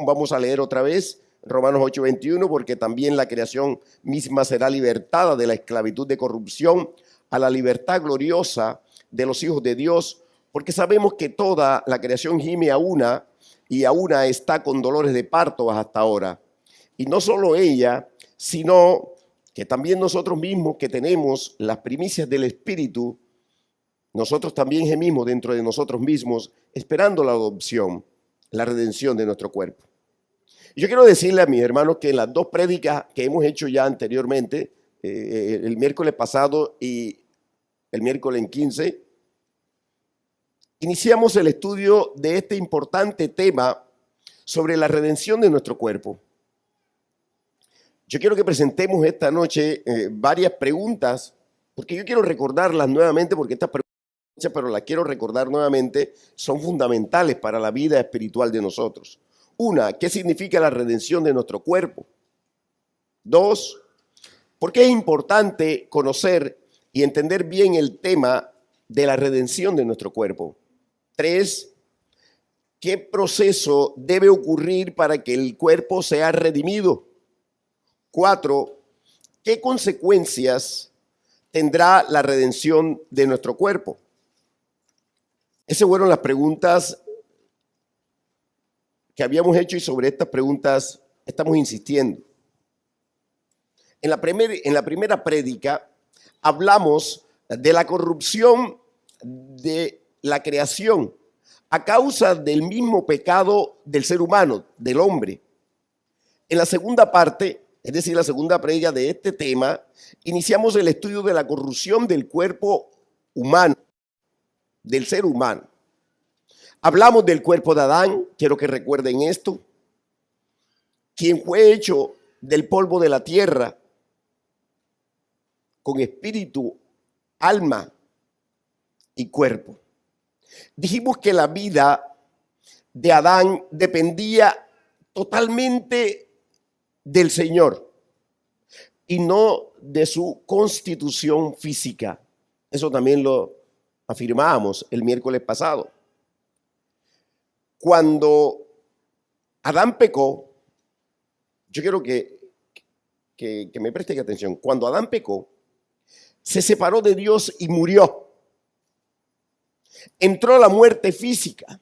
Vamos a leer otra vez Romanos 8:21, porque también la creación misma será libertada de la esclavitud de corrupción a la libertad gloriosa de los hijos de Dios, porque sabemos que toda la creación gime a una y a una está con dolores de parto hasta ahora. Y no solo ella, sino que también nosotros mismos que tenemos las primicias del Espíritu, nosotros también gemimos dentro de nosotros mismos, esperando la adopción, la redención de nuestro cuerpo. Yo quiero decirle a mis hermanos que en las dos prédicas que hemos hecho ya anteriormente, el miércoles pasado y el miércoles 15, iniciamos el estudio de este importante tema sobre la redención de nuestro cuerpo. Yo quiero que presentemos esta noche varias preguntas, porque yo quiero recordarlas nuevamente, porque estas preguntas, pero las quiero recordar nuevamente, son fundamentales para la vida espiritual de nosotros. Una, ¿qué significa la redención de nuestro cuerpo? Dos, ¿por qué es importante conocer y entender bien el tema de la redención de nuestro cuerpo? Tres, ¿qué proceso debe ocurrir para que el cuerpo sea redimido? Cuatro, ¿qué consecuencias tendrá la redención de nuestro cuerpo? Esas fueron las preguntas que habíamos hecho y sobre estas preguntas estamos insistiendo. En la primera prédica hablamos de la corrupción de la creación a causa del mismo pecado del ser humano, del hombre. En la segunda parte, es decir, la segunda prédica de este tema, iniciamos el estudio de la corrupción del cuerpo humano, del ser humano. Hablamos del cuerpo de Adán, quiero que recuerden esto, quien fue hecho del polvo de la tierra, con espíritu, alma y cuerpo. Dijimos que la vida de Adán dependía totalmente del Señor y no de su constitución física. Eso también lo afirmábamos el miércoles pasado. Cuando Adán pecó, yo quiero que me presten atención. Cuando Adán pecó, se separó de Dios y murió. Entró la muerte física,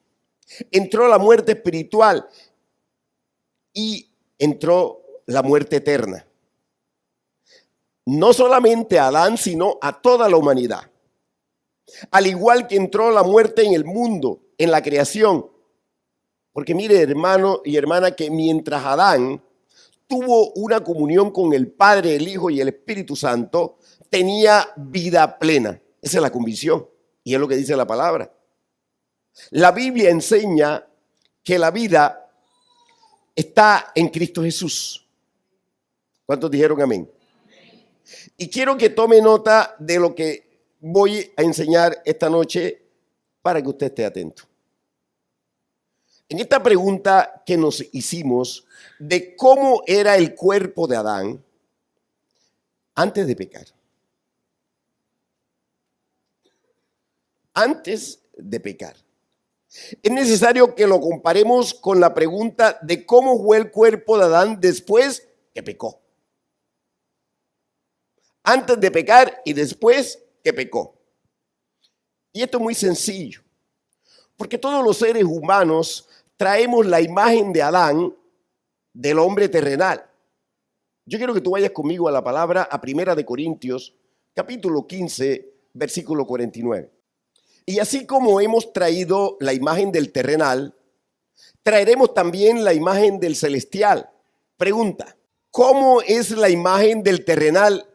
entró la muerte espiritual y entró la muerte eterna. No solamente a Adán, sino a toda la humanidad. Al igual que entró la muerte en el mundo, en la creación. Porque mire, hermano y hermana, que mientras Adán tuvo una comunión con el Padre, el Hijo y el Espíritu Santo, tenía vida plena. Esa es la convicción y es lo que dice la palabra. La Biblia enseña que la vida está en Cristo Jesús. ¿Cuántos dijeron amén? Y quiero que tome nota de lo que voy a enseñar esta noche para que usted esté atento. En esta pregunta que nos hicimos de cómo era el cuerpo de Adán antes de pecar. Antes de pecar. Es necesario que lo comparemos con la pregunta de cómo fue el cuerpo de Adán después que pecó. Antes de pecar y después que pecó. Y esto es muy sencillo, porque todos los seres humanos traemos la imagen de Adán, del hombre terrenal. Yo quiero que tú vayas conmigo a la palabra, a 1 Corintios, capítulo 15, versículo 49. Y así como hemos traído la imagen del terrenal, traeremos también la imagen del celestial. Pregunta, ¿cómo es la imagen del terrenal?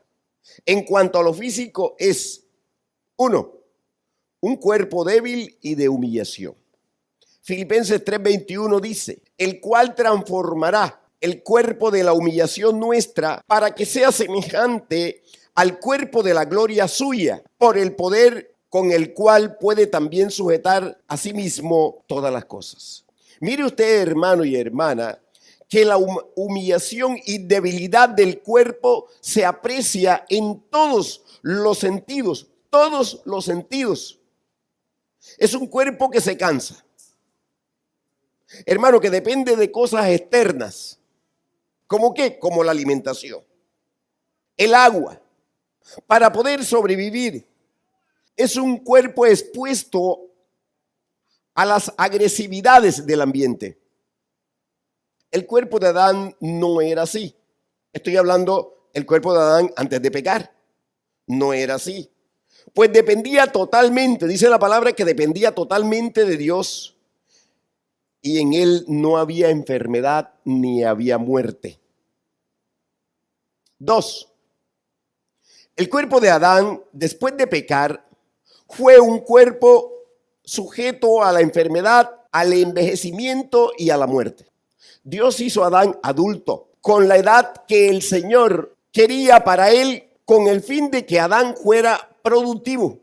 En cuanto a lo físico es, 1, un cuerpo débil y de humillación. Filipenses 3:21 dice, el cual transformará el cuerpo de la humillación nuestra para que sea semejante al cuerpo de la gloria suya, por el poder con el cual puede también sujetar a sí mismo todas las cosas. Mire usted, hermano y hermana, que la humillación y debilidad del cuerpo se aprecia en todos los sentidos, todos los sentidos. Es un cuerpo que se cansa. hermano, que depende de cosas externas. ¿Cómo qué? Como la alimentación, el agua, para poder sobrevivir. Es un cuerpo expuesto a las agresividades del ambiente. El cuerpo de Adán no era así. Estoy hablando el cuerpo de Adán antes de pecar. No era así. Pues dependía totalmente, dice la palabra que dependía totalmente de Dios. Y en él no había enfermedad ni había muerte. 2. El cuerpo de Adán, después de pecar, fue un cuerpo sujeto a la enfermedad, al envejecimiento y a la muerte. Dios hizo a Adán adulto, con la edad que el Señor quería para él, con el fin de que Adán fuera productivo.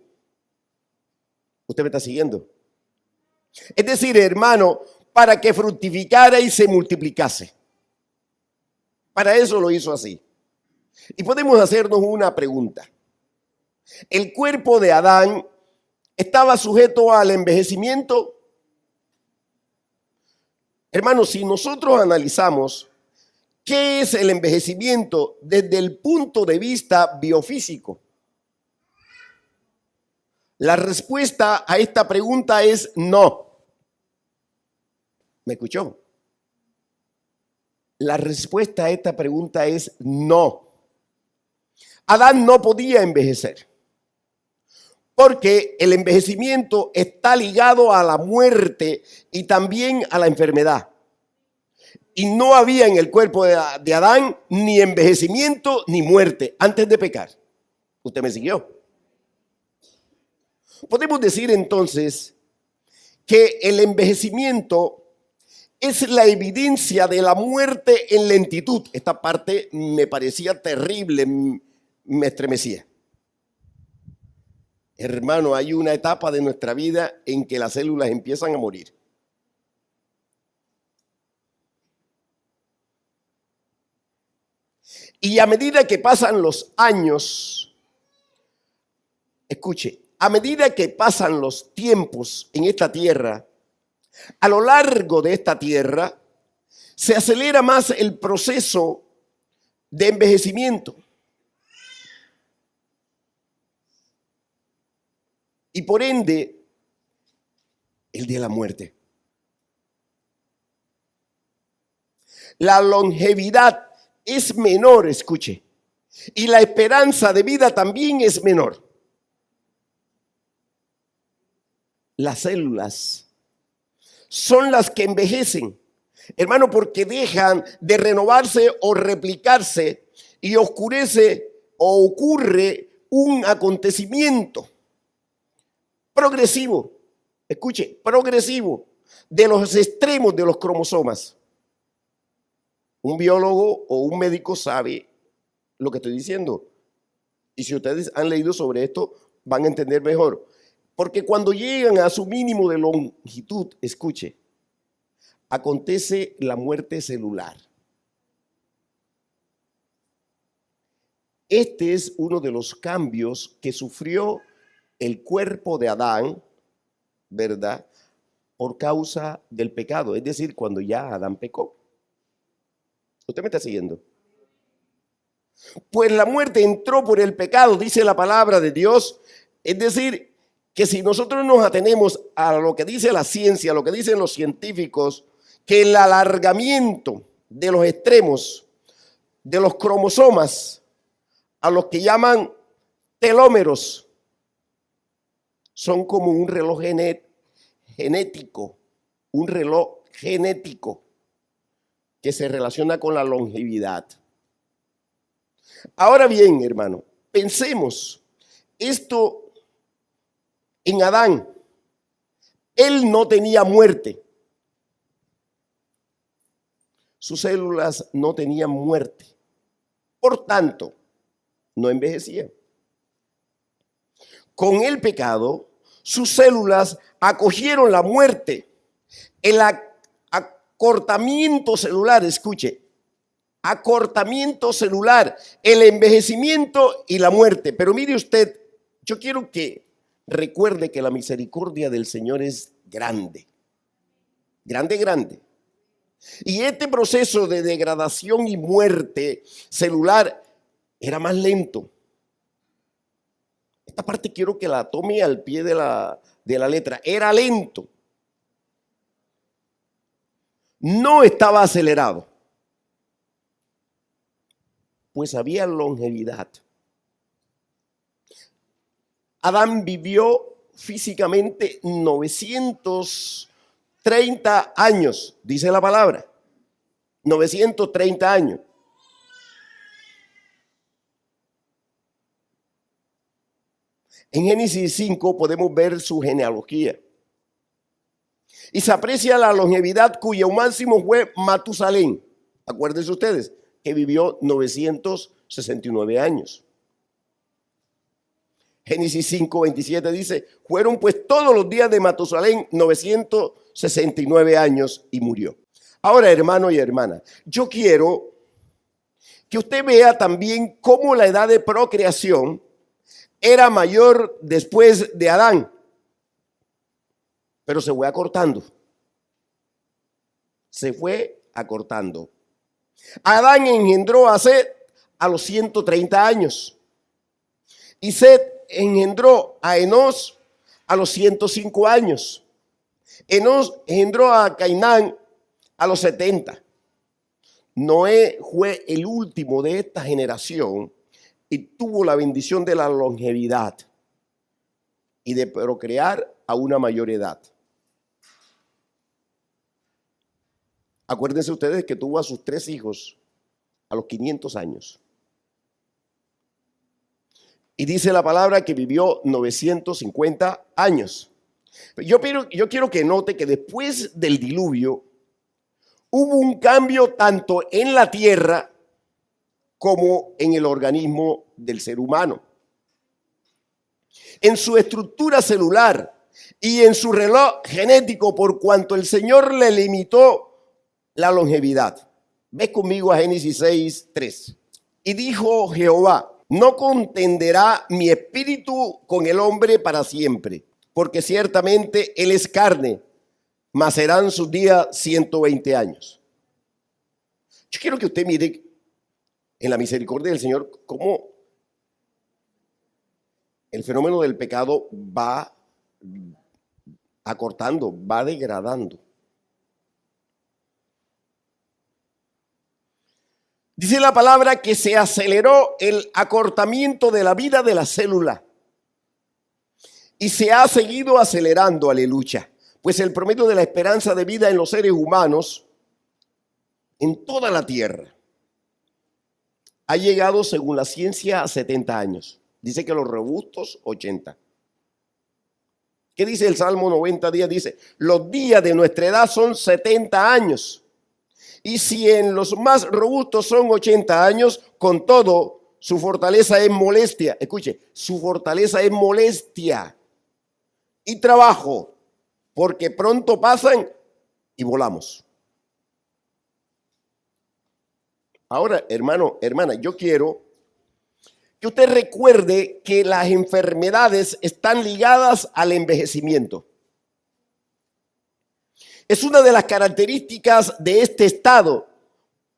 ¿Usted me está siguiendo? Es decir, hermano, para que fructificara y se multiplicase. Para eso lo hizo así. Y podemos hacernos una pregunta. ¿El cuerpo de Adán estaba sujeto al envejecimiento? Hermanos, si nosotros analizamos qué es el envejecimiento desde el punto de vista biofísico, la respuesta a esta pregunta es no. ¿Me escuchó? La respuesta a esta pregunta es no. Adán no podía envejecer, porque el envejecimiento está ligado a la muerte y también a la enfermedad. Y no había en el cuerpo de Adán ni envejecimiento ni muerte antes de pecar. ¿Usted me siguió? Podemos decir entonces que el envejecimiento es la evidencia de la muerte en lentitud. Esta parte me parecía terrible, me estremecía. Hermano, hay una etapa de nuestra vida en que las células empiezan a morir. Y a medida que pasan los años, escuche, a medida que pasan los tiempos en esta tierra, a lo largo de esta tierra, se acelera más el proceso de envejecimiento. Y por ende, el de la muerte. La longevidad es menor, escuche, y la esperanza de vida también es menor. Las células son las que envejecen, hermano, porque dejan de renovarse o replicarse y oscurece o ocurre un acontecimiento progresivo, escuche, progresivo, de los extremos de los cromosomas. Un biólogo o un médico sabe lo que estoy diciendo. Y si ustedes han leído sobre esto, van a entender mejor. Porque cuando llegan a su mínimo de longitud, escuche, acontece la muerte celular. Este es uno de los cambios que sufrió el cuerpo de Adán, ¿verdad? Por causa del pecado, es decir, cuando ya Adán pecó. ¿Usted me está siguiendo? Pues la muerte entró por el pecado, dice la palabra de Dios. Es decir, que si nosotros nos atenemos a lo que dice la ciencia, a lo que dicen los científicos, que el alargamiento de los extremos de los cromosomas, a los que llaman telómeros, son como un reloj genético, un reloj genético que se relaciona con la longevidad. Ahora bien, hermano, pensemos esto en Adán. Él no tenía muerte. Sus células no tenían muerte. Por tanto, no envejecían. Con el pecado, sus células acogieron la muerte, el acortamiento celular, escuche, acortamiento celular, el envejecimiento y la muerte. Pero mire usted, yo quiero que recuerde que la misericordia del Señor es grande. grande, grande. Y este proceso de degradación y muerte celular era más lento. Esta parte quiero que la tome al pie de la letra. Era lento. No estaba acelerado. Pues había longevidad. Adán vivió físicamente 930 años, dice la palabra. 930 años. En Génesis 5 podemos ver su genealogía. Y se aprecia la longevidad cuyo máximo fue Matusalén. Acuérdense ustedes que vivió 969 años. Génesis 5:27 dice, fueron pues todos los días de Matusalén 969 años y murió. Ahora, hermano y hermana, yo quiero que usted vea también cómo la edad de procreación era mayor después de Adán, pero se fue acortando. Se fue acortando. Adán engendró a Set a los 130 años. Y Set engendró a Enos a los 105 años. Enos engendró a Cainán a los 70. Noé fue el último de esta generación y tuvo la bendición de la longevidad y de procrear a una mayor edad. Acuérdense ustedes que tuvo a sus 3 hijos a los 500 años. Y dice la palabra que vivió 950 años. Yo quiero que note que después del diluvio hubo un cambio tanto en la tierra como en el organismo del ser humano. En su estructura celular y en su reloj genético, por cuanto el Señor le limitó la longevidad. Ve conmigo a Génesis 6:3. Y dijo Jehová, no contenderá mi espíritu con el hombre para siempre, porque ciertamente él es carne, mas serán sus días 120 años. Yo quiero que usted mire en la misericordia del Señor cómo el fenómeno del pecado va acortando, va degradando. Dice la palabra que se aceleró el acortamiento de la vida de la célula y se ha seguido acelerando, aleluya, pues el promedio de la esperanza de vida en los seres humanos en toda la tierra ha llegado, según la ciencia, a 70 años. Dice que los robustos 80. ¿Qué dice el Salmo 90 días? Dice, los días de nuestra edad son 70 años. Y si en los más robustos son 80 años, con todo, su fortaleza es molestia. Escuche, su fortaleza es molestia y trabajo, porque pronto pasan y volamos. Ahora, hermano, hermana, yo quiero que usted recuerde que las enfermedades están ligadas al envejecimiento. Es una de las características de este estado,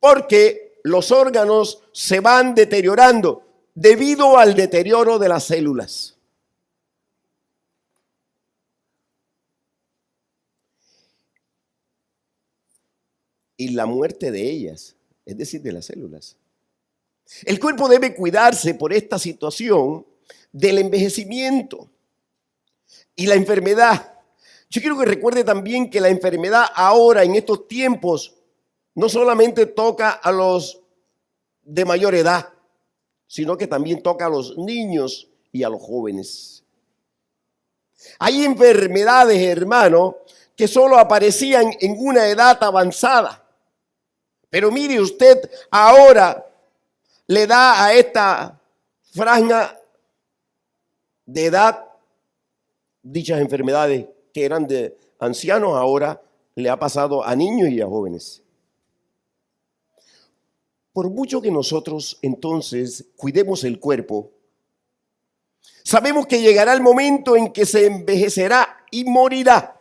porque los órganos se van deteriorando debido al deterioro de las células. Y la muerte de ellas, es decir, de las células. El cuerpo debe cuidarse por esta situación del envejecimiento y la enfermedad. Yo quiero que recuerde también que la enfermedad ahora, en estos tiempos, no solamente toca a los de mayor edad, sino que también toca a los niños y a los jóvenes. Hay enfermedades, hermano, que solo aparecían en una edad avanzada. Pero mire usted, ahora le da a esta franja de edad dichas enfermedades que eran de ancianos, ahora le ha pasado a niños y a jóvenes. Por mucho que nosotros entonces cuidemos el cuerpo, sabemos que llegará el momento en que se envejecerá y morirá.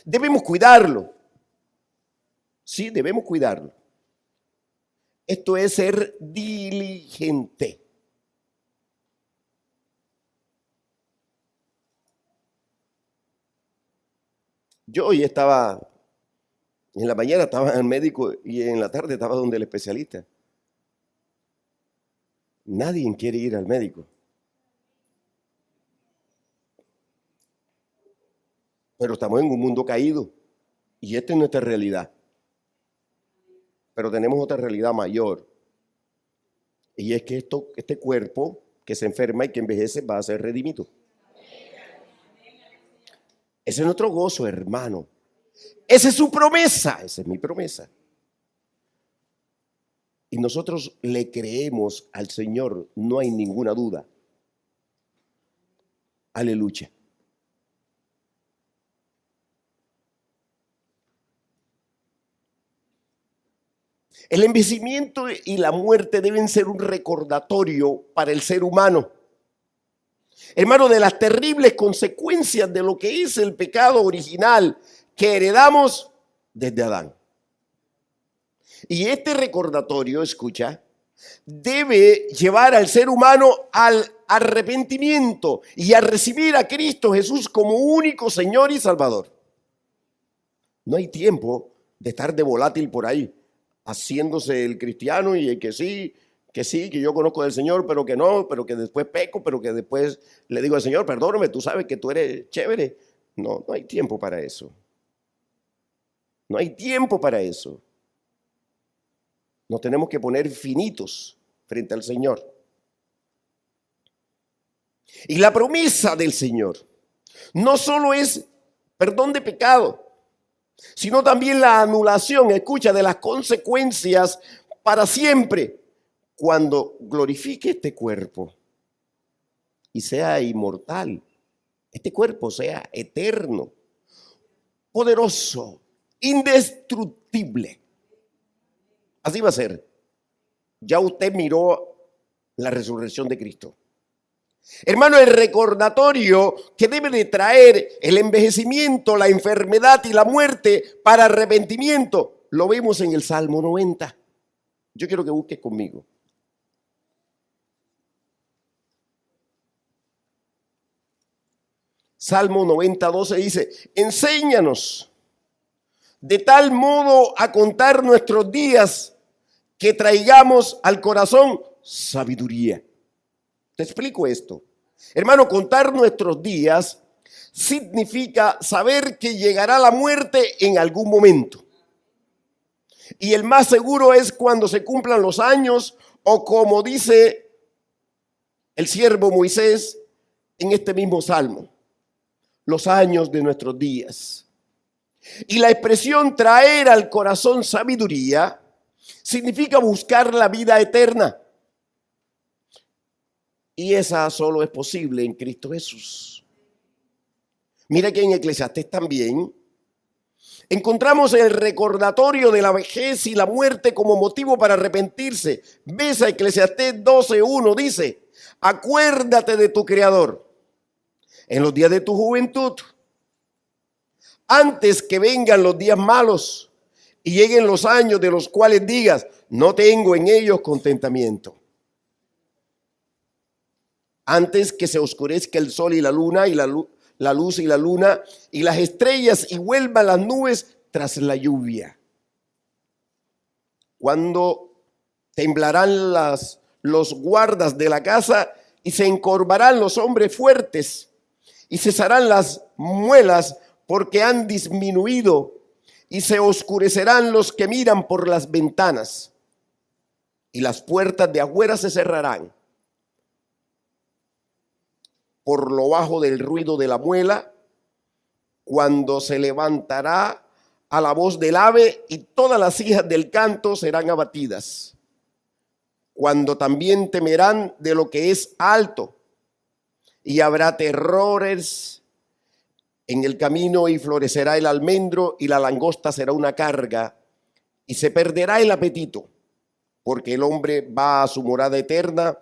Debemos cuidarlo. Sí, debemos cuidarlo. Esto es ser diligente. Yo hoy estaba, en la mañana estaba en el médico y en la tarde estaba donde el especialista. Nadie quiere ir al médico. Pero estamos en un mundo caído y esta es nuestra realidad. Pero tenemos otra realidad mayor. Y es que este cuerpo que se enferma y que envejece va a ser redimido. Ese es nuestro gozo, hermano. Esa es su promesa, esa es mi promesa. Y nosotros le creemos al Señor, no hay ninguna duda. Aleluya. El envejecimiento y la muerte deben ser un recordatorio para el ser humano, hermano, de las terribles consecuencias de lo que es el pecado original que heredamos desde Adán. Y este recordatorio, escucha, debe llevar al ser humano al arrepentimiento y a recibir a Cristo Jesús como único Señor y Salvador. No hay tiempo de estar de volátil por ahí, haciéndose el cristiano y el que sí, que yo conozco del Señor, pero que no, pero que después peco, pero que después le digo al Señor, perdóname, tú sabes que tú eres chévere. No, no hay tiempo para eso. No hay tiempo para eso. Nos tenemos que poner finitos frente al Señor. Y la promesa del Señor no solo es perdón de pecado, sino también la anulación, escucha, de las consecuencias para siempre cuando glorifique este cuerpo y sea inmortal. Este cuerpo sea eterno, poderoso, indestructible. Así va a ser. Ya usted miró la resurrección de Cristo. Hermano, el recordatorio que debe de traer el envejecimiento, la enfermedad y la muerte para arrepentimiento, lo vemos en el Salmo 90. Yo quiero que busques conmigo. Salmo 90, 12 dice, enséñanos de tal modo a contar nuestros días que traigamos al corazón sabiduría. Te explico esto. Hermano, contar nuestros días significa saber que llegará la muerte en algún momento. Y el más seguro es cuando se cumplan los años o como dice el siervo Moisés en este mismo salmo, los años de nuestros días. Y la expresión traer al corazón sabiduría significa buscar la vida eterna. Y esa solo es posible en Cristo Jesús. Mira que en Eclesiastés también encontramos el recordatorio de la vejez y la muerte como motivo para arrepentirse. Ves a Eclesiastés 12:1, dice, acuérdate de tu Creador en los días de tu juventud, antes que vengan los días malos y lleguen los años de los cuales digas, no tengo en ellos contentamiento. Antes que se oscurezca el sol y la luna y la luz y la luna y las estrellas y vuelvan las nubes tras la lluvia. Cuando temblarán los guardas de la casa y se encorvarán los hombres fuertes y cesarán las muelas porque han disminuido y se oscurecerán los que miran por las ventanas y las puertas de afuera se cerrarán por lo bajo del ruido de la muela, cuando se levantará a la voz del ave y todas las hijas del canto serán abatidas, cuando también temerán de lo que es alto y habrá terrores en el camino y florecerá el almendro y la langosta será una carga y se perderá el apetito, porque el hombre va a su morada eterna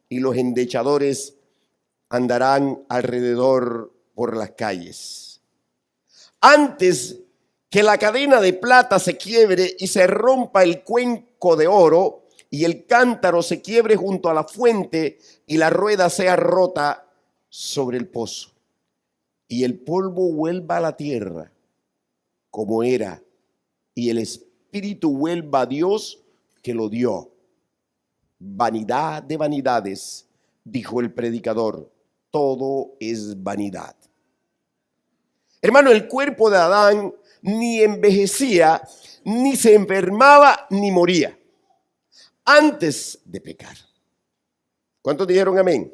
y los endechadores andarán alrededor por las calles. antes que la cadena de plata se quiebre y se rompa el cuenco de oro y el cántaro se quiebre junto a la fuente y la rueda sea rota sobre el pozo y el polvo vuelva a la tierra como era y el espíritu vuelva a Dios que lo dio. Vanidad de vanidades, dijo el predicador, todo es vanidad. Hermano, el cuerpo de Adán ni envejecía, ni se enfermaba, ni moría antes de pecar. ¿Cuántos dijeron amén?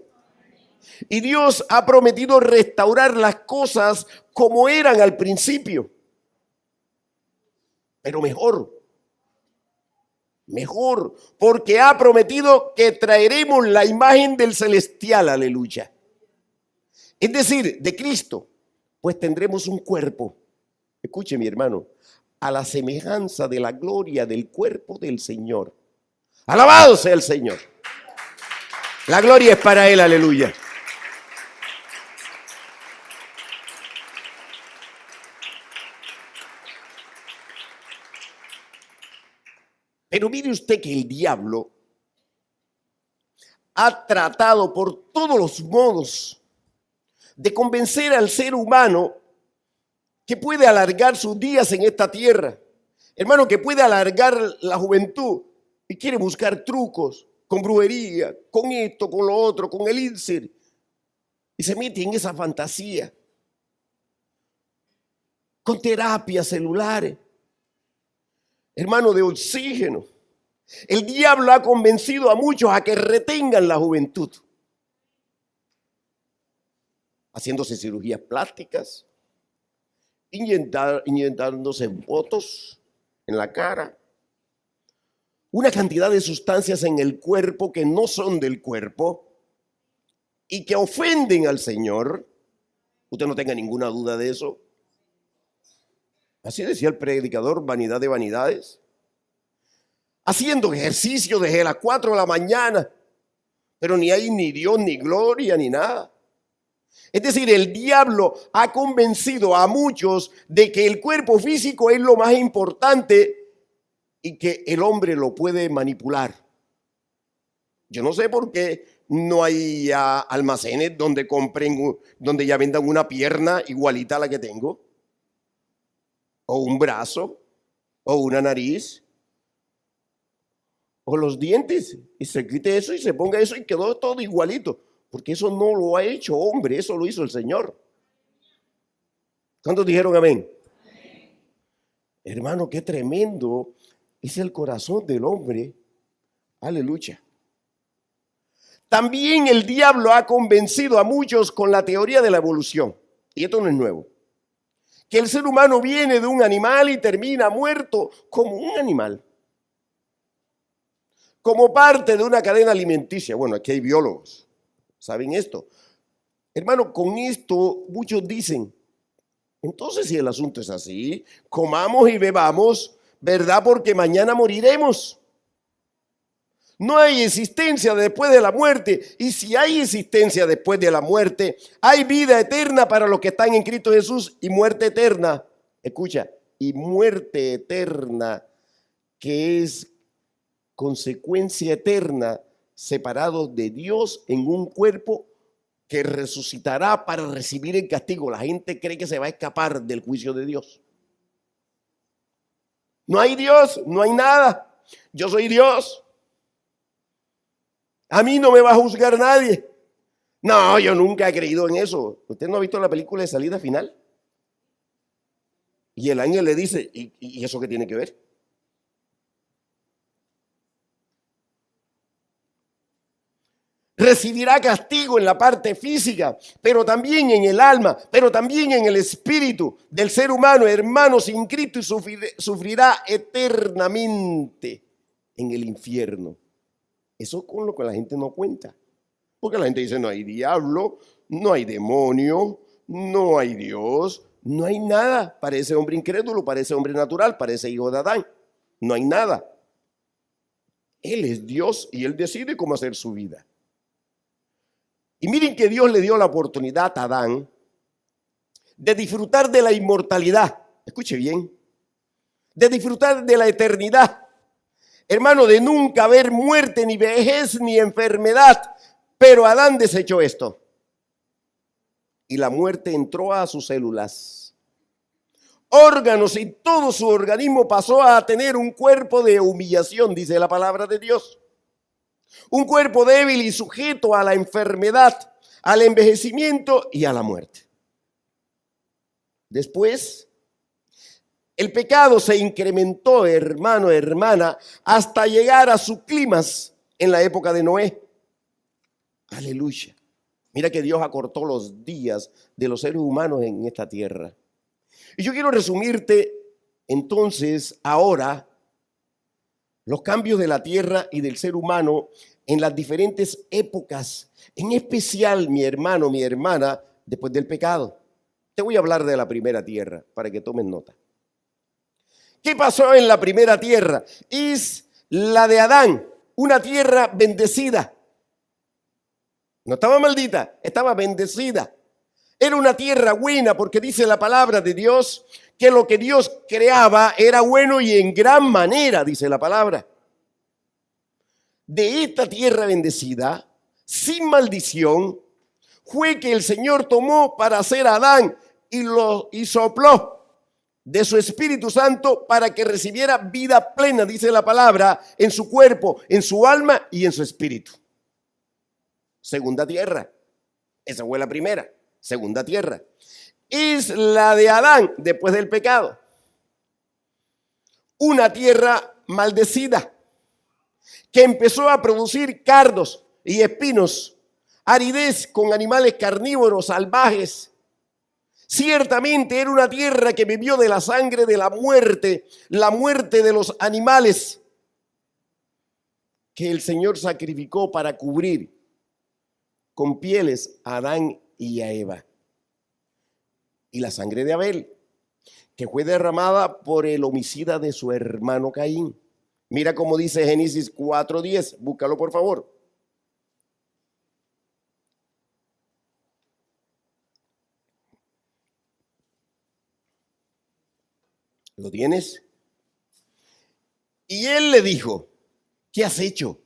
Y Dios ha prometido restaurar las cosas como eran al principio, pero mejor, porque ha prometido que traeremos la imagen del celestial, aleluya. Es decir, de Cristo, pues tendremos un cuerpo, escuche mi hermano, a la semejanza de la gloria del cuerpo del Señor. Alabado sea el Señor. La gloria es para Él, aleluya. Pero mire usted que el diablo ha tratado por todos los modos de convencer al ser humano que puede alargar sus días en esta tierra. Hermano, que puede alargar la juventud y quiere buscar trucos con brujería, con esto, con lo otro, con el elixir. Y se mete en esa fantasía. Con terapias celulares. Hermano, de oxígeno. El diablo ha convencido a muchos a que retengan la juventud. Haciéndose cirugías plásticas, inyectándose botox en la cara. Una cantidad de sustancias en el cuerpo que no son del cuerpo y que ofenden al Señor. Usted no tenga ninguna duda de eso. Así decía el predicador, vanidad de vanidades. Haciendo ejercicio desde las 4 de la mañana, pero ni hay ni Dios, ni gloria, ni nada. Es decir, el diablo ha convencido a muchos de que el cuerpo físico es lo más importante y que el hombre lo puede manipular. Yo no sé por qué no hay almacenes donde compren, donde ya vendan una pierna igualita a la que tengo, o un brazo, o una nariz, o los dientes, y se quite eso y se ponga eso y quedó todo igualito, porque eso no lo ha hecho hombre, eso lo hizo el Señor. ¿Cuántos dijeron amén? Amén. Hermano, qué tremendo es el corazón del hombre. Aleluya. También el diablo ha convencido a muchos con la teoría de la evolución, y esto no es nuevo, que el ser humano viene de un animal y termina muerto como un animal, como parte de una cadena alimenticia. Bueno, aquí hay biólogos, ¿saben esto? Hermano, con esto muchos dicen, entonces si el asunto es así, comamos y bebamos, ¿verdad? Porque mañana moriremos. No hay existencia después de la muerte. Y si hay existencia después de la muerte, hay vida eterna para los que están en Cristo Jesús y muerte eterna. Escucha, y muerte eterna, que es consecuencia eterna, separados de Dios en un cuerpo que resucitará para recibir el castigo. La gente cree que se va a escapar del juicio de Dios. No hay Dios, no hay nada. Yo soy Dios. A mí no me va a juzgar nadie. No, yo nunca he creído en eso. ¿Usted no ha visto la película de Salida Final? Y el ángel le dice, ¿y eso qué tiene que ver? Recibirá castigo en la parte física, pero también en el alma, pero también en el espíritu del ser humano, hermano, sin Cristo, y sufrirá eternamente en el infierno. Eso con lo que la gente no cuenta. Porque la gente dice, no hay diablo, no hay demonio, no hay Dios, no hay nada. Para ese hombre incrédulo, para ese hombre natural, para ese hijo de Adán. No hay nada. Él es Dios y Él decide cómo hacer su vida. Y miren que Dios le dio la oportunidad a Adán de disfrutar de la inmortalidad. Escuche bien. De disfrutar de la eternidad. Hermano, de nunca haber muerte, ni vejez, ni enfermedad. Pero Adán desechó esto. Y la muerte entró a sus células, órganos, y todo su organismo pasó a tener un cuerpo de humillación, dice la palabra de Dios. Un cuerpo débil y sujeto a la enfermedad, al envejecimiento y a la muerte. Después, el pecado se incrementó, hermano, hermana, hasta llegar a su clímax en la época de Noé. Aleluya. Mira que Dios acortó los días de los seres humanos en esta tierra. Y yo quiero resumirte entonces ahora los cambios de la tierra y del ser humano en las diferentes épocas, en especial, mi hermano, mi hermana, después del pecado. Te voy a hablar de la primera tierra para que tomen nota. ¿Qué pasó en la primera tierra? Es la de Adán, una tierra bendecida. No estaba maldita, estaba bendecida. Era una tierra buena porque dice la palabra de Dios que lo que Dios creaba era bueno y en gran manera, dice la palabra. De esta tierra bendecida, sin maldición, fue que el Señor tomó para hacer a Adán y sopló de su Espíritu Santo para que recibiera vida plena, dice la palabra, en su cuerpo, en su alma y en su espíritu. Segunda tierra. Esa fue la primera. Segunda tierra. Es la de Adán después del pecado. Una tierra maldecida que empezó a producir cardos y espinos, aridez con animales carnívoros salvajes. Ciertamente era una tierra que bebió de la sangre de la muerte de los animales que el Señor sacrificó para cubrir con pieles a Adán y a Eva. Y la sangre de Abel, que fue derramada por el homicida de su hermano Caín. Mira cómo dice Génesis 4:10, búscalo por favor. ¿Lo tienes? Y él le dijo, ¿qué has hecho?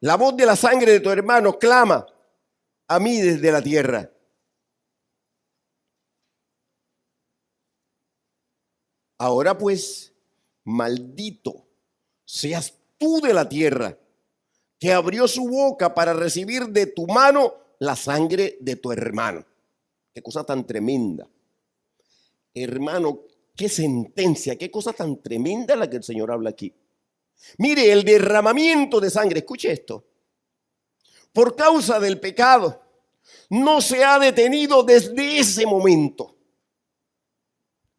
La voz de la sangre de tu hermano clama a mí desde la tierra. Ahora pues, maldito seas tú de la tierra, que abrió su boca para recibir de tu mano la sangre de tu hermano. Qué cosa tan tremenda. Hermano, qué sentencia, qué cosa tan tremenda la que el Señor habla aquí. Mire, el derramamiento de sangre, escuche esto. Por causa del pecado, no se ha detenido desde ese momento.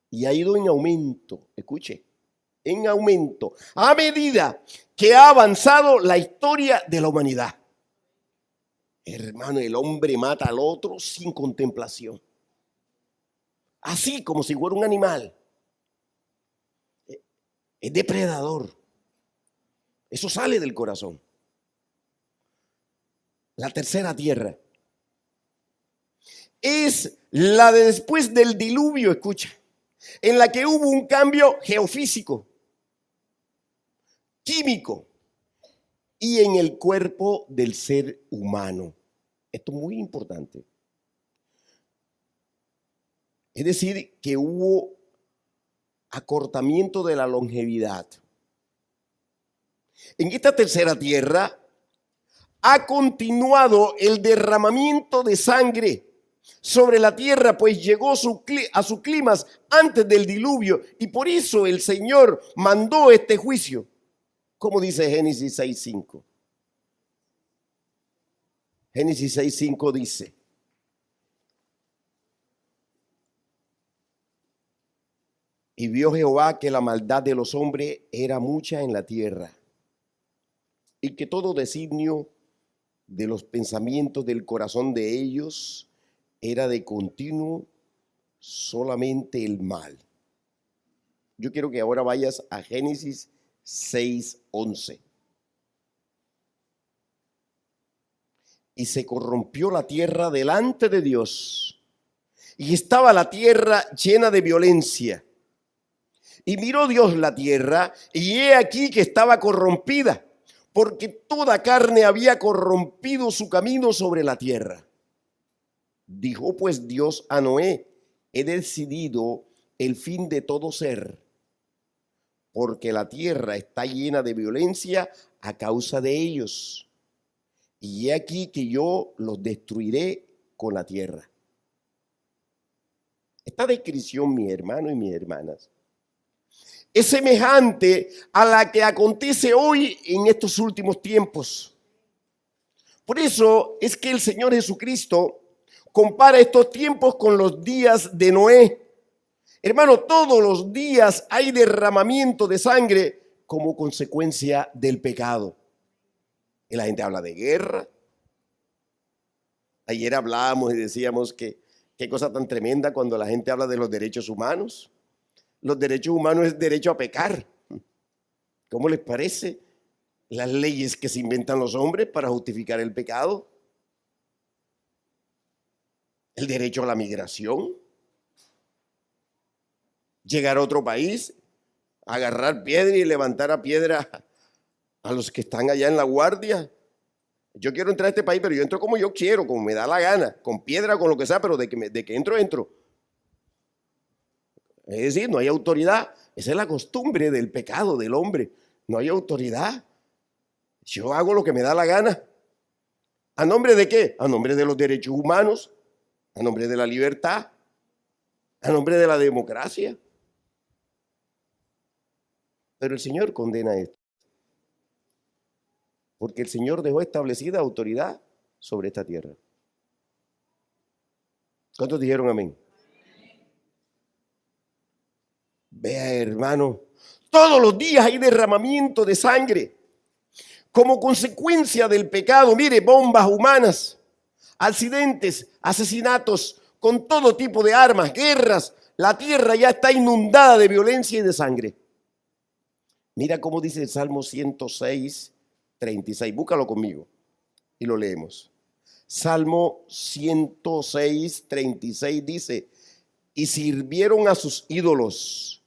Y ha ido en aumento, escuche, en aumento, a medida que ha avanzado la historia de la humanidad. Hermano, el hombre mata al otro sin contemplación. Así como si fuera un animal. Es depredador. Eso sale del corazón. La tercera tierra es la de después del diluvio, escucha, en la que hubo un cambio geofísico, químico y en el cuerpo del ser humano. Esto es muy importante. Es decir, que hubo acortamiento de la longevidad. En esta tercera tierra ha continuado el derramamiento de sangre sobre la tierra, pues llegó a su clímax antes del diluvio, y por eso el Señor mandó este juicio, como dice Génesis 6:5. Génesis 6:5 dice: y vio Jehová que la maldad de los hombres era mucha en la tierra, y que todo designio de los pensamientos del corazón de ellos era de continuo solamente el mal. Yo quiero que ahora vayas a Génesis 6:11. Y se corrompió la tierra delante de Dios, y estaba la tierra llena de violencia. Y miró Dios la tierra, y he aquí que estaba corrompida, porque toda carne había corrompido su camino sobre la tierra. Dijo pues Dios a Noé: he decidido el fin de todo ser, porque la tierra está llena de violencia a causa de ellos. Y he aquí que yo los destruiré con la tierra. Esta descripción, mis hermanos y mis hermanas, es semejante a la que acontece hoy en estos últimos tiempos. Por eso es que el Señor Jesucristo compara estos tiempos con los días de Noé. Hermano, todos los días hay derramamiento de sangre como consecuencia del pecado. Y la gente habla de guerra. Ayer hablábamos y decíamos que qué cosa tan tremenda cuando la gente habla de los derechos humanos. Los derechos humanos es derecho a pecar. ¿Cómo les parece las leyes que se inventan los hombres para justificar el pecado? El derecho a la migración. Llegar a otro país, agarrar piedra y levantar a piedra a los que están allá en la guardia. Yo quiero entrar a este país, pero yo entro como yo quiero, como me da la gana, con piedra, con lo que sea, pero de que entro. Es decir, no hay autoridad. Esa es la costumbre del pecado del hombre. No hay autoridad. Yo hago lo que me da la gana. ¿A nombre de qué? A nombre de los derechos humanos, a nombre de la libertad, a nombre de la democracia. Pero el Señor condena esto, porque el Señor dejó establecida autoridad sobre esta tierra. ¿Cuántos dijeron amén? Vea, hermano, todos los días hay derramamiento de sangre como consecuencia del pecado. Mire, bombas humanas, accidentes, asesinatos con todo tipo de armas, guerras. La tierra ya está inundada de violencia y de sangre. Mira cómo dice el Salmo 106, 36. Búscalo conmigo y lo leemos. Salmo 106, 36 dice: y sirvieron a sus ídolos,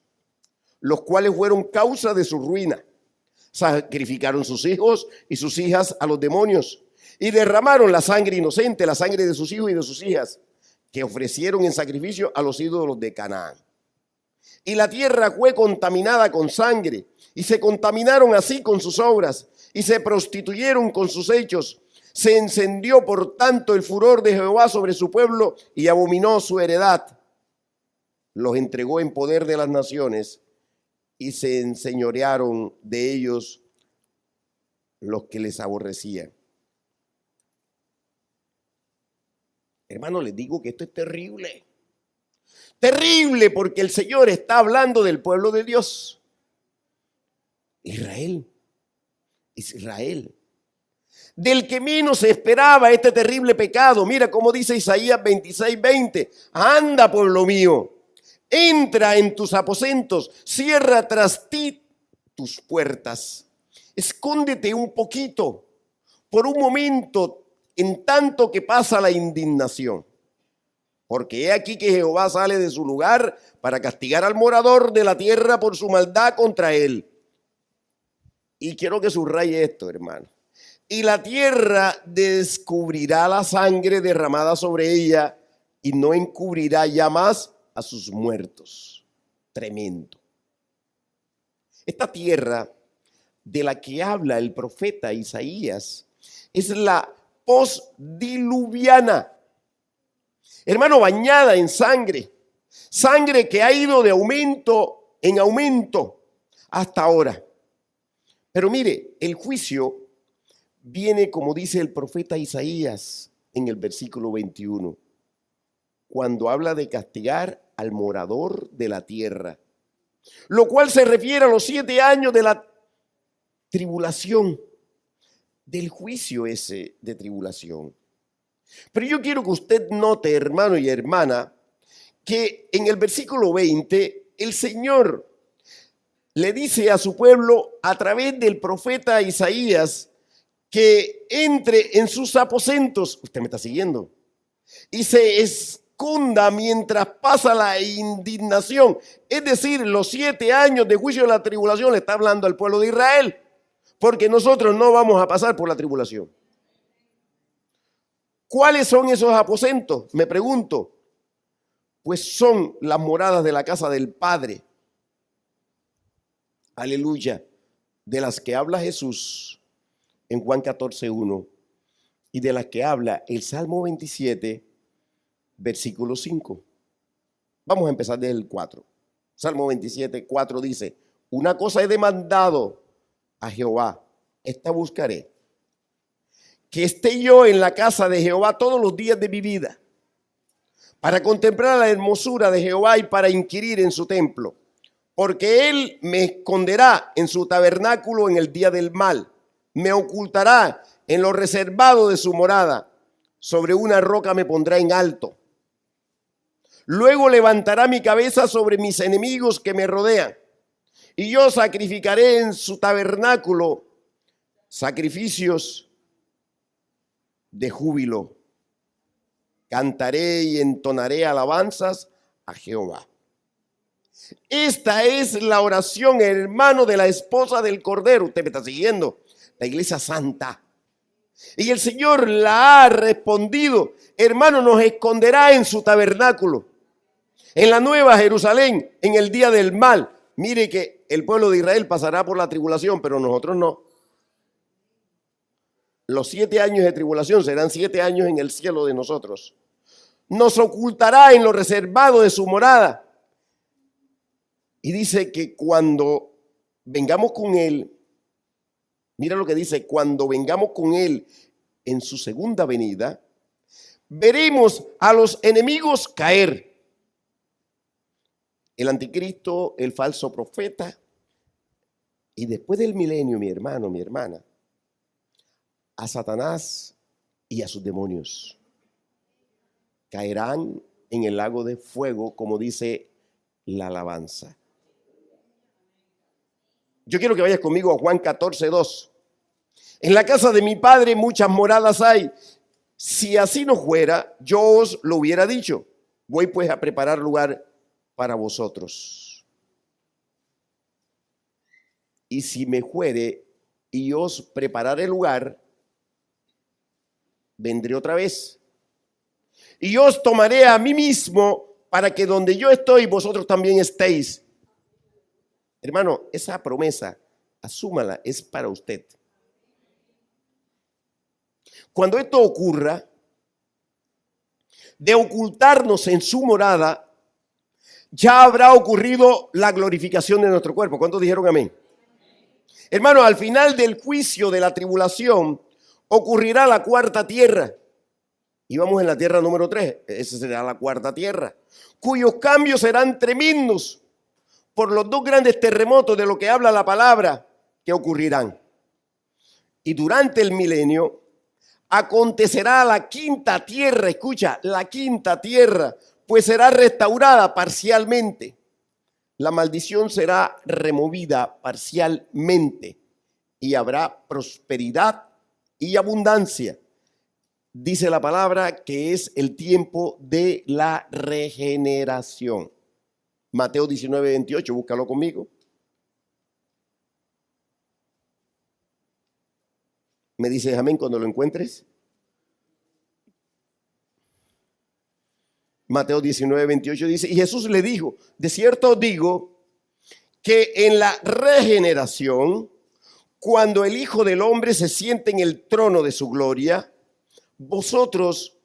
los cuales fueron causa de su ruina. Sacrificaron sus hijos y sus hijas a los demonios y derramaron la sangre inocente, la sangre de sus hijos y de sus hijas, que ofrecieron en sacrificio a los ídolos de Canaán. Y la tierra fue contaminada con sangre, y se contaminaron así con sus obras, y se prostituyeron con sus hechos. Se encendió por tanto el furor de Jehová sobre su pueblo, y abominó su heredad. Los entregó en poder de las naciones, y se enseñorearon de ellos los que les aborrecían. Hermano, les digo que esto es terrible. Terrible, porque el Señor está hablando del pueblo de Dios. Israel. Del que menos se esperaba este terrible pecado. Mira cómo dice Isaías 26, 20. Anda, pueblo mío, entra en tus aposentos, cierra tras ti tus puertas. Escóndete un poquito, por un momento, en tanto que pasa la indignación. Porque he aquí que Jehová sale de su lugar para castigar al morador de la tierra por su maldad contra él. Y quiero que subraye esto, hermano. Y la tierra descubrirá la sangre derramada sobre ella y no encubrirá ya más a sus muertos. Tremendo. Esta tierra de la que habla el profeta Isaías es la postdiluviana. Hermano, bañada en sangre. Sangre que ha ido de aumento en aumento hasta ahora. Pero mire, el juicio viene, como dice el profeta Isaías en el versículo 21, cuando habla de castigar al morador de la tierra, lo cual se refiere a los 7 años de la tribulación, del juicio ese de tribulación. Pero yo quiero que usted note, hermano y hermana, que en el versículo 20 el Señor le dice a su pueblo a través del profeta Isaías que entre en sus aposentos, usted me está siguiendo, y se esconda mientras pasa la indignación. Es decir, los 7 años de juicio de la tribulación le está hablando al pueblo de Israel, porque nosotros no vamos a pasar por la tribulación. ¿Cuáles son esos aposentos? Me pregunto. Pues son las moradas de la casa del Padre. Aleluya. De las que habla Jesús en Juan 14:1 y de las que habla el Salmo 27, versículo 5. Vamos a empezar desde el 4. Salmo 27, 4 dice: una cosa he demandado a Jehová, esta buscaré, que esté yo en la casa de Jehová todos los días de mi vida, para contemplar la hermosura de Jehová y para inquirir en su templo. Porque él me esconderá en su tabernáculo en el día del mal, me ocultará en lo reservado de su morada, sobre una roca me pondrá en alto. Luego levantará mi cabeza sobre mis enemigos que me rodean, y yo sacrificaré en su tabernáculo sacrificios de júbilo. Cantaré y entonaré alabanzas a Jehová. Esta es la oración, hermano, de la esposa del Cordero. Usted me está siguiendo. La iglesia santa. Y el Señor la ha respondido. Hermano, nos esconderá en su tabernáculo, en la nueva Jerusalén, en el día del mal. Mire que el pueblo de Israel pasará por la tribulación, pero nosotros no. Los 7 años de tribulación serán 7 años en el cielo de nosotros. Nos ocultará en lo reservado de su morada. Y dice que cuando vengamos con él, mira lo que dice, cuando vengamos con él en su segunda venida, veremos a los enemigos caer. El anticristo, el falso profeta, y después del milenio, mi hermano, mi hermana, a Satanás y a sus demonios. Caerán en el lago de fuego, como dice la alabanza. Yo quiero que vayas conmigo a Juan 14:2. En la casa de mi Padre muchas moradas hay. Si así no fuera, yo os lo hubiera dicho. Voy pues a preparar lugar para vosotros. Y si me fuere y os prepararé lugar, vendré otra vez. Y os tomaré a mí mismo, para que donde yo estoy, vosotros también estéis. Hermano, esa promesa, asúmala, es para usted. Cuando esto ocurra, de ocultarnos en su morada, ya habrá ocurrido la glorificación de nuestro cuerpo. ¿Cuántos dijeron amén? Hermano, al final del juicio de la tribulación, ocurrirá la cuarta tierra. Y vamos en la tierra número 3, esa será la cuarta tierra, cuyos cambios serán tremendos por los 2 grandes terremotos de lo que habla la palabra que ocurrirán. Y durante el milenio acontecerá la quinta tierra, escucha, la quinta tierra, pues será restaurada parcialmente. La maldición será removida parcialmente y habrá prosperidad y abundancia. Dice la palabra que es el tiempo de la regeneración. Mateo 19:28, búscalo conmigo. ¿Me dices amén cuando lo encuentres? Mateo 19:28 dice, y Jesús le dijo, de cierto os digo que en la regeneración, cuando el Hijo del Hombre se siente en el trono de su gloria, vosotros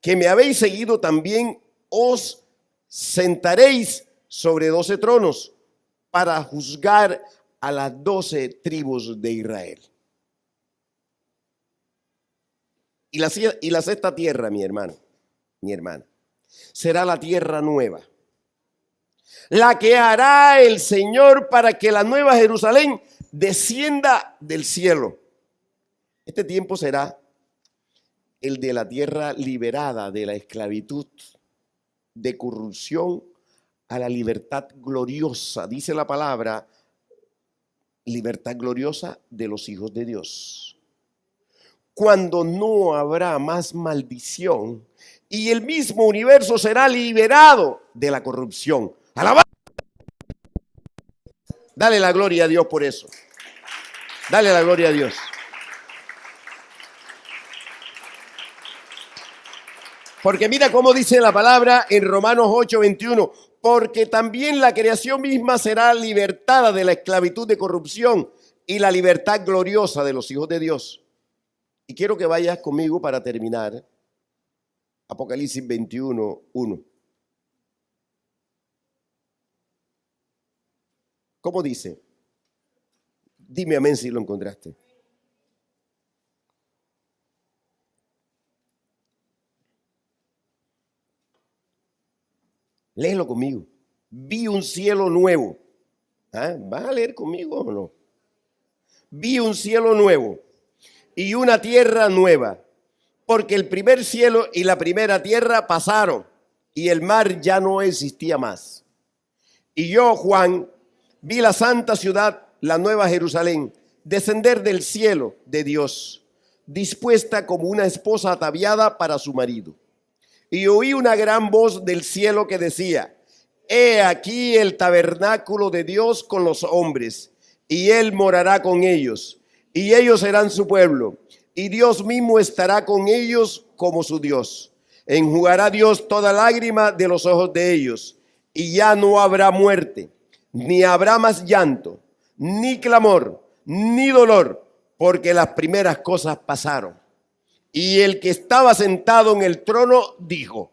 que me habéis seguido también os sentaréis sobre 12 tronos para juzgar a las 12 tribus de Israel. Y la sexta tierra, mi hermano, mi hermana, será la tierra nueva, la que hará el Señor para que la nueva Jerusalén descienda del cielo. Este tiempo será el de la tierra liberada de la esclavitud, de corrupción a la libertad gloriosa. Dice la palabra, libertad gloriosa de los hijos de Dios. Cuando no habrá más maldición y el mismo universo será liberado de la corrupción. ¡Alabado! Dale la gloria a Dios por eso. Dale la gloria a Dios. Porque mira cómo dice la palabra en Romanos 8:21. Porque también la creación misma será libertada de la esclavitud de corrupción y la libertad gloriosa de los hijos de Dios. Y quiero que vayas conmigo para terminar. Apocalipsis 21:1. ¿Cómo dice? Dime amén si lo encontraste. Léelo conmigo. Vi un cielo nuevo. ¿Vas a leer conmigo o no? Vi un cielo nuevo y una tierra nueva, porque el primer cielo y la primera tierra pasaron y el mar ya no existía más. Y yo, Juan, vi la santa ciudad, la nueva Jerusalén, descender del cielo de Dios, dispuesta como una esposa ataviada para su marido. Y oí una gran voz del cielo que decía: He aquí el tabernáculo de Dios con los hombres, y Él morará con ellos, y ellos serán su pueblo, y Dios mismo estará con ellos como su Dios. Enjugará Dios toda lágrima de los ojos de ellos, y ya no habrá muerte, ni habrá más llanto, ni clamor, ni dolor, porque las primeras cosas pasaron. Y el que estaba sentado en el trono dijo: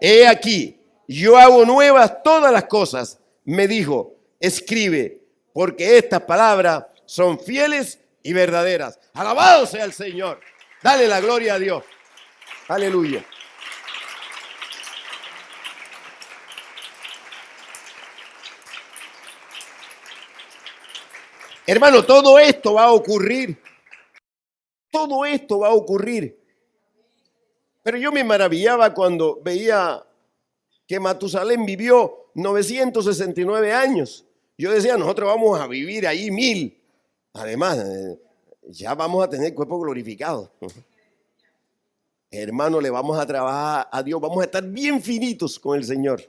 He aquí, yo hago nuevas todas las cosas. Me dijo: escribe, porque estas palabras son fieles y verdaderas. Alabado sea el Señor. Dale la gloria a Dios. Aleluya. Hermano, todo esto va a ocurrir. Todo esto va a ocurrir. Pero yo me maravillaba cuando veía que Matusalén vivió 969 años. Yo decía, nosotros vamos a vivir ahí 1000. Además, ya vamos a tener cuerpo glorificado. Hermano, le vamos a trabajar a Dios. Vamos a estar bien finitos con el Señor.